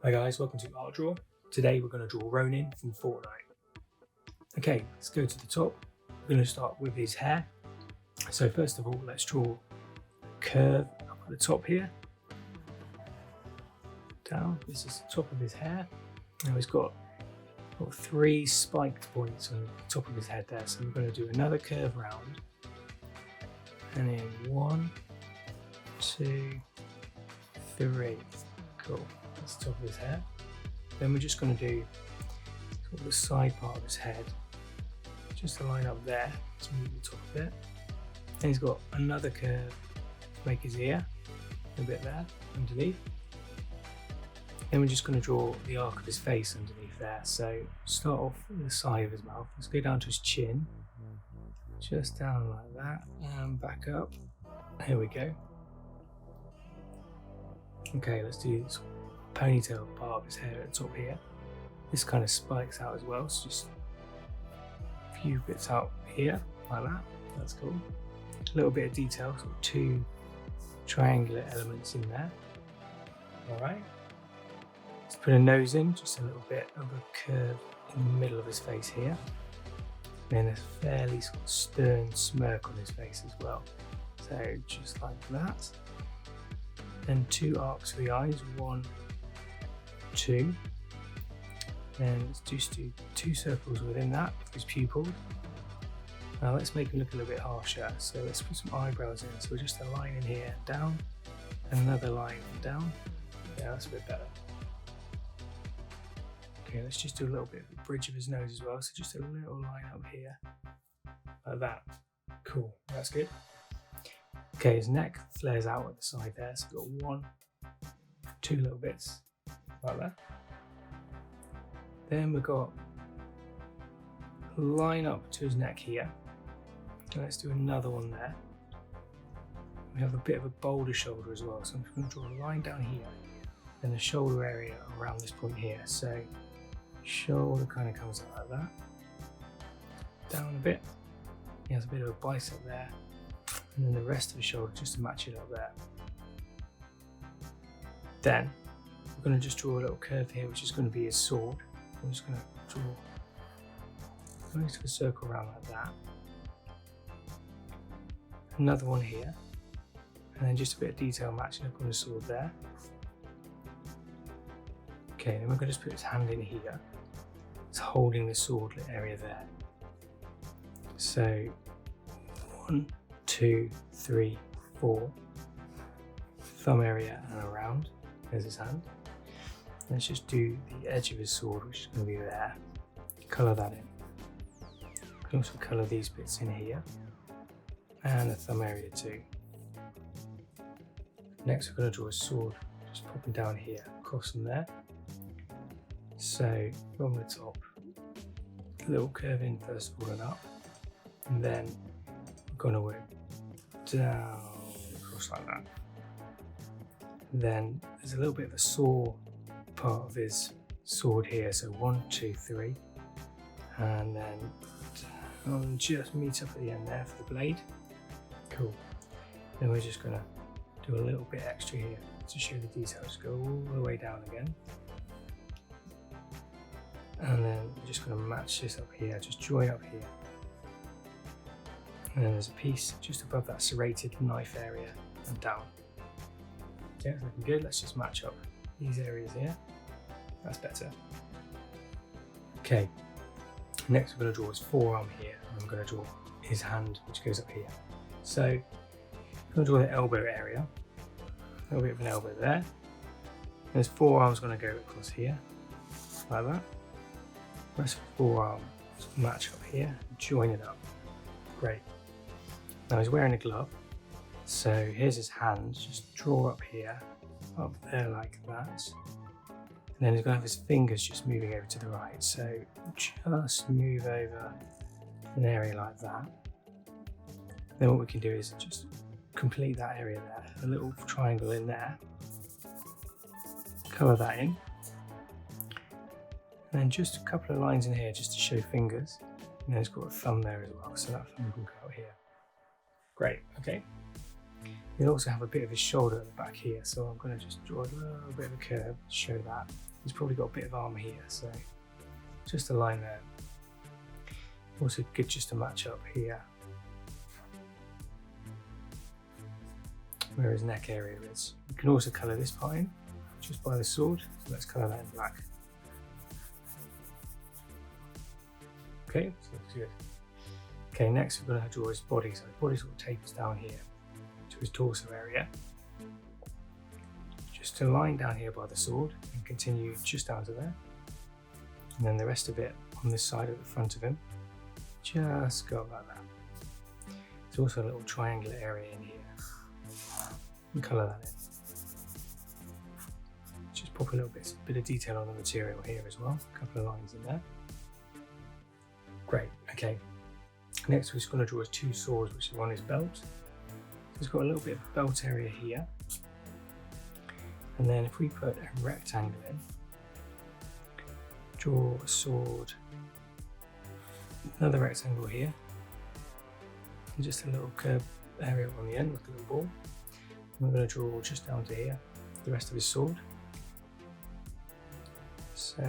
Hi guys, welcome to Art Draw. Today we're going to draw Ronin from Fortnite. Okay, let's go to the top. We're going to start with his hair. So first of all, let's draw a curve up at the top here. Down, this is the top of his hair. Now he's got three spiked points on the top of his head there. So we're going to do another curve round. And then 1, 2, 3. Cool. That's the top of his hair. Then we're just going to do sort of the side part of his head, just to line up there to meet the top of it. Then he's got another curve to make his ear, a bit there underneath. Then we're just going to draw the arc of his face underneath there. So start off with the side of his mouth. Let's go down to his chin, just down like that, and back up. Here we go. Okay, let's do this ponytail part of his hair at the top here. This kind of spikes out as well, so just a few bits out here like that. That's cool. A little bit of detail, sort of 2 triangular elements in there. Alright. Let's put a nose in, just a little bit of a curve in the middle of his face here. And then a fairly sort of stern smirk on his face as well. So just like that. Then 2 arcs for the eyes, 1, 2. Then let's just do 2 circles within that for his pupil. Now let's make him look a little bit harsher. So let's put some eyebrows in. So just a line in here, down, and another line down. Yeah, that's a bit better. Okay, let's just do a little bit of the bridge of his nose as well. So just a little line up here, like that. Cool, that's good. Okay, his neck flares out at the side there. So we've got 1, 2 little bits like that. Then we've got a line up to his neck here. And let's do another one there. We have a bit of a bolder shoulder as well. So I'm just going to draw a line down here and the shoulder area around this point here. So shoulder kind of comes out like that. Down a bit. He has a bit of a bicep there. And then the rest of the shoulder just to match it up there. Then we're going to just draw a little curve here, which is going to be his sword. I'm just going to draw most of a circle around like that. Another one here, and then just a bit of detail matching up on the sword there. Okay, then we're going to just put his hand in here. It's holding the sword area there. So 1, 2, 3, 4. Thumb area and around. There's his hand. Let's just do the edge of his sword, which is going to be there. Colour that in. We can also colour these bits in here. And the thumb area too. Next we're going to draw a sword, just popping down here, across from there. So from the top, a little curve in first of all and up. And then we're going to work down across like that. Then there's a little bit of a saw part of his sword here, so 1, 2, 3, and then down, just meet up at the end there for the blade. Cool. Then we're just going to do a little bit extra here to show the details. Go all the way down again, and then we're just going to match this up here, just join up here. And then there's a piece just above that serrated knife area and down. Yeah, it's looking good. Let's just match up these areas here. That's better. Okay, next we're going to draw his forearm here, and I'm going to draw his hand, which goes up here. So I'm going to draw the elbow area, a little bit of an elbow there. And his forearm's going to go across here, like that. The rest of the forearm match up here, join it up. Great. Now he's wearing a glove, so here's his hand. Just draw up here, up there like that. And then he's going to have his fingers just moving over to the right. So just move over an area like that. Then what we can do is just complete that area there. A little triangle in there. Colour that in. And then just a couple of lines in here just to show fingers. And then it's got a thumb there as well, so that thumb can go out here. Great, okay. You'll also have a bit of his shoulder at the back here, so I'm going to just draw a little bit of a curve to show that. He's probably got a bit of armor here, so just a line there. Also good just to match up here where his neck area is. You can also colour this part in just by the sword, so let's colour that in black. Okay, so looks good. Okay, next we're going to draw his body, so his body sort of tapers down here to his torso area. Just a line down here by the sword and continue just down to there. And then the rest of it on this side at the front of him, just go like that. There's also a little triangular area in here. And colour that in. Just pop a little bit of detail on the material here as well. A couple of lines in there. Great, okay. Next we're just going to draw his two swords, which are on his belt. So he's got a little bit of belt area here. And then if we put a rectangle in, draw a sword, another rectangle here, and just a little curved area on the end, like a little ball. And we're going to draw just down to here, the rest of his sword. So,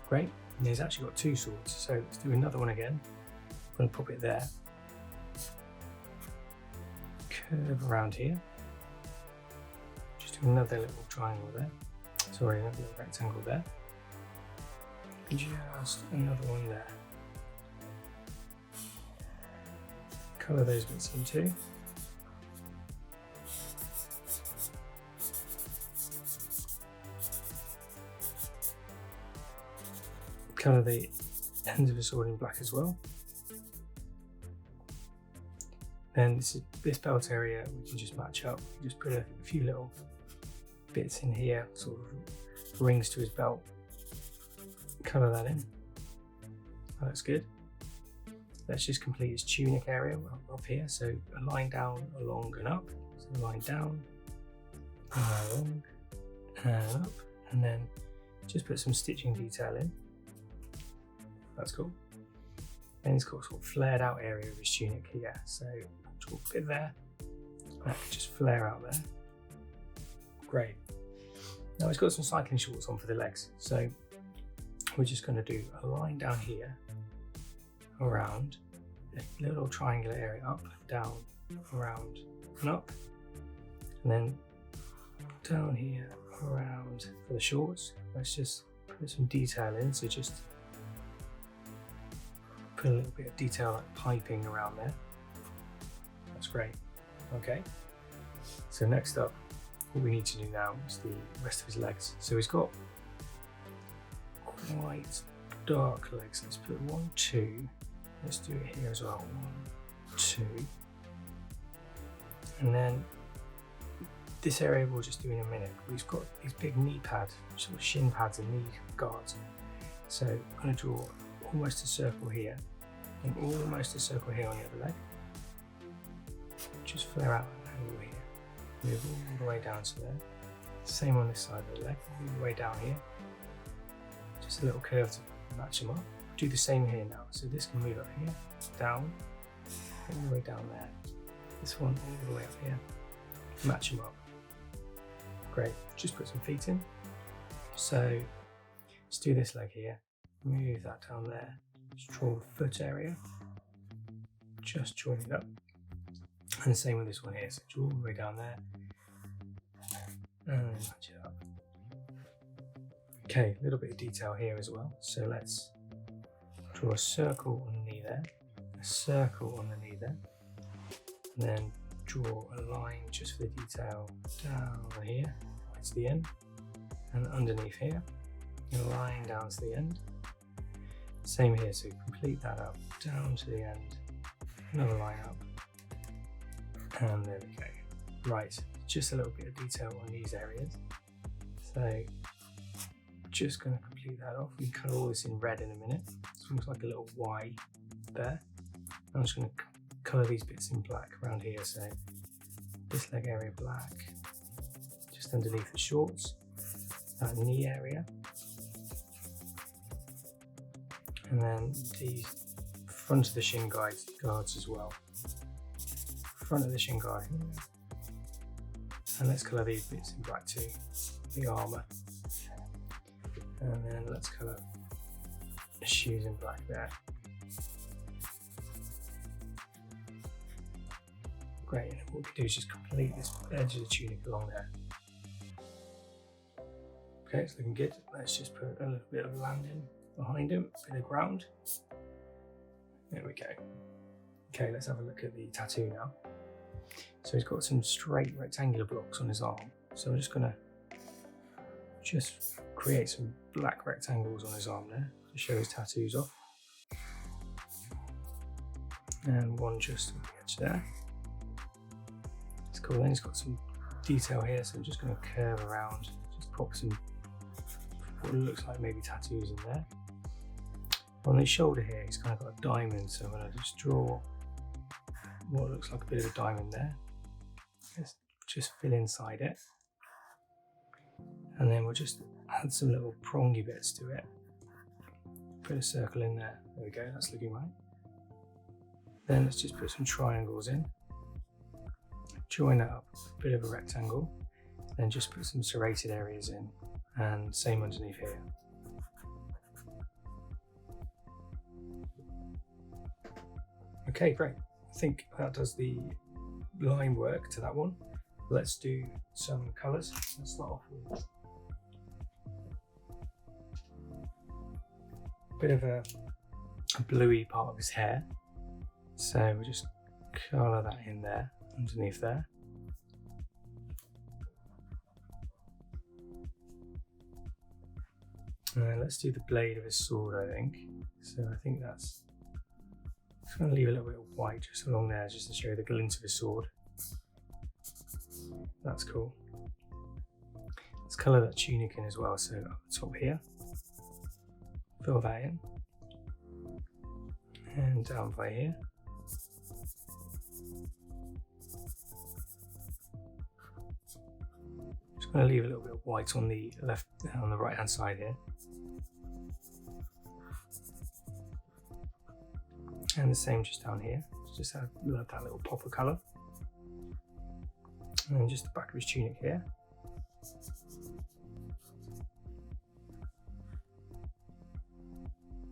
great, and he's actually got two swords, so let's do another one again. I'm going to pop it there. Curve around here. Just do another little triangle there. Sorry, another little rectangle there. Just another one there. Colour those bits in too. Colour the ends of the sword in black as well. Then this belt area we can just match up. Just put a few little bits in here, sort of rings to his belt. Colour that in. That looks good. Let's just complete his tunic area up here. So a line down, along and up. So a line down, along and up, and then just put some stitching detail in. That's cool. And he's got sort of flared out area of his tunic here. So draw a bit there. That can just flare out there. Great. Now he's got some cycling shorts on for the legs. So we're just going to do a line down here, around, a little triangular area up, down, around and up. And then down here, around for the shorts. Let's just put some detail in. So just put a little bit of detail like piping around there. That's great. Okay. So next up, what we need to do now is the rest of his legs. So he's got quite dark legs. Let's put 1, 2. Let's do it here as well. 1, 2. And then this area we'll just do in a minute. He's got these big knee pads, sort of shin pads and knee guards. So I'm going to draw almost a circle here and almost a circle here on the other leg. Just flare out an angle here. Move all the way down to there. Same on this side of the leg, all the way down here. Just a little curve to match them up. Do the same here now. So this can move up here, down, all the way down there. This one all the way up here. Match them up. Great. Just put some feet in. So let's do this leg here. Move that down there. Just draw the foot area. Just join it up. And the same with this one here. So draw all the way down there. And match it up. Okay, a little bit of detail here as well. So let's draw a circle on the knee there. A circle on the knee there. And then draw a line just for the detail down here, right to the end. And underneath here. And a line down to the end. Same here, so complete that up, down to the end, another line up, and there we go. Right, just a little bit of detail on these areas. So, just going to complete that off. We can colour all this in red in a minute. It's almost like a little Y there. I'm just going to colour these bits in black around here, so this leg area black, just underneath the shorts, that knee area. And then the front of the shin guards as well. Front of the shin guard. And let's colour these bits in black too, the armour. And then let's colour the shoes in black there. Great, and what we can do is just complete this edge of the tunic along there. Okay, it's looking good. Let's just put a little bit of landing behind him, a bit of ground. There we go. Okay, let's have a look at the tattoo now. So he's got some straight rectangular blocks on his arm. So I'm just gonna create some black rectangles on his arm there to show his tattoos off. And one just on the edge there. It's cool. Then he's got some detail here, so I'm just gonna curve around, just pop some what looks like maybe tattoos in there. On his shoulder here, he's kind of got a diamond, so I'm going to just draw what looks like a bit of a diamond there. Let's just fill inside it. And then we'll just add some little prongy bits to it. Put a circle in there. There we go, that's looking right. Then let's just put some triangles in. Join that up, a bit of a rectangle. Then just put some serrated areas in. And same underneath here. Okay, great. I think that does the line work to that one. Let's do some colours. Let's start off with a bit of a bluey part of his hair. So we'll just colour that in there, underneath there. Let's do the blade of his sword, I think. So I think that's... I'm just going to leave a little bit of white just along there, just to show the glint of his sword. That's cool. Let's colour that tunic in as well, so up the top here. Fill that in. And down by here. Just going to leave a little bit of white on the right hand side here. And the same just down here. Just add that little pop of colour. And then just the back of his tunic here.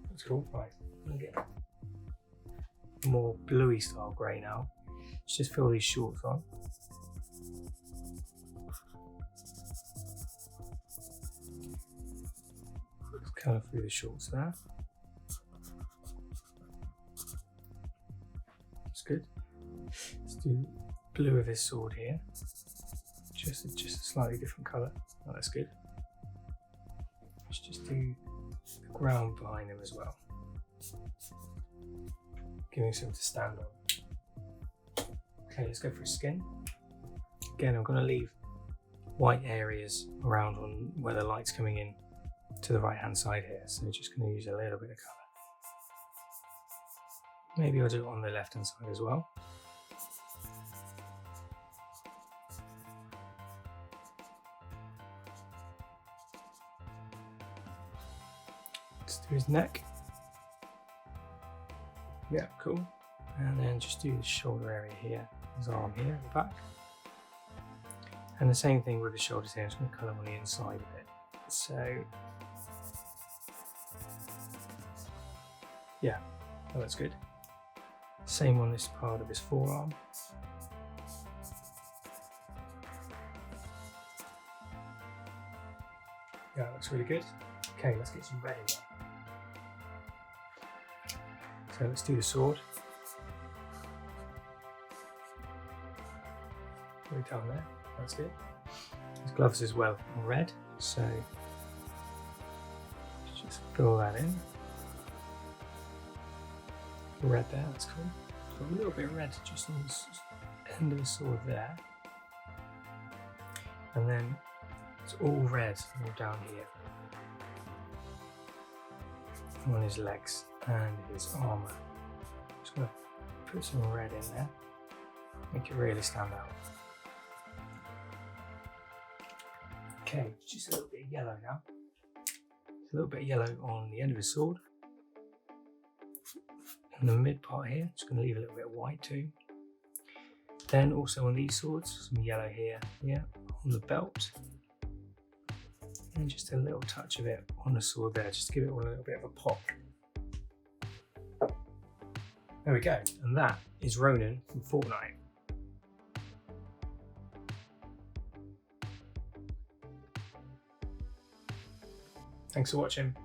That's cool. Right, I'm gonna get a more bluey style grey now. Let's just fill these shorts on. Let's colour through the shorts there. Good. Let's do blue of his sword here. Just a slightly different colour. Oh, that's good. Let's just do the ground behind him as well. Giving something to stand on. Okay, let's go for his skin. Again, I'm going to leave white areas around on where the light's coming in to the right hand side here. So just going to use a little bit of colour. Maybe I'll do it on the left hand side as well. Let's do his neck. Yeah, cool. And then just do the shoulder area here, his arm here at the back. And the same thing with the shoulders here, I'm just going to colour on the inside of it. So, yeah, oh, that's good. Same on this part of his forearm. Yeah, that looks really good. Okay, let's get some red in there. So let's do the sword. Right down there, that's good. His gloves as well are red, so just fill that in. Red there, that's cool. Got a little bit of red just on the end of the sword there. And then it's all red all down here. On his legs and his armour. Just gonna put some red in there. Make it really stand out. Okay, just a little bit of yellow now. A little bit of yellow on the end of his sword. In the mid part here, just going to leave a little bit of white too. Then also on these swords, some yellow here, yeah, on the belt. And just a little touch of it on the sword there, just to give it a little bit of a pop. There we go, and that is Ronin from Fortnite. Thanks for watching.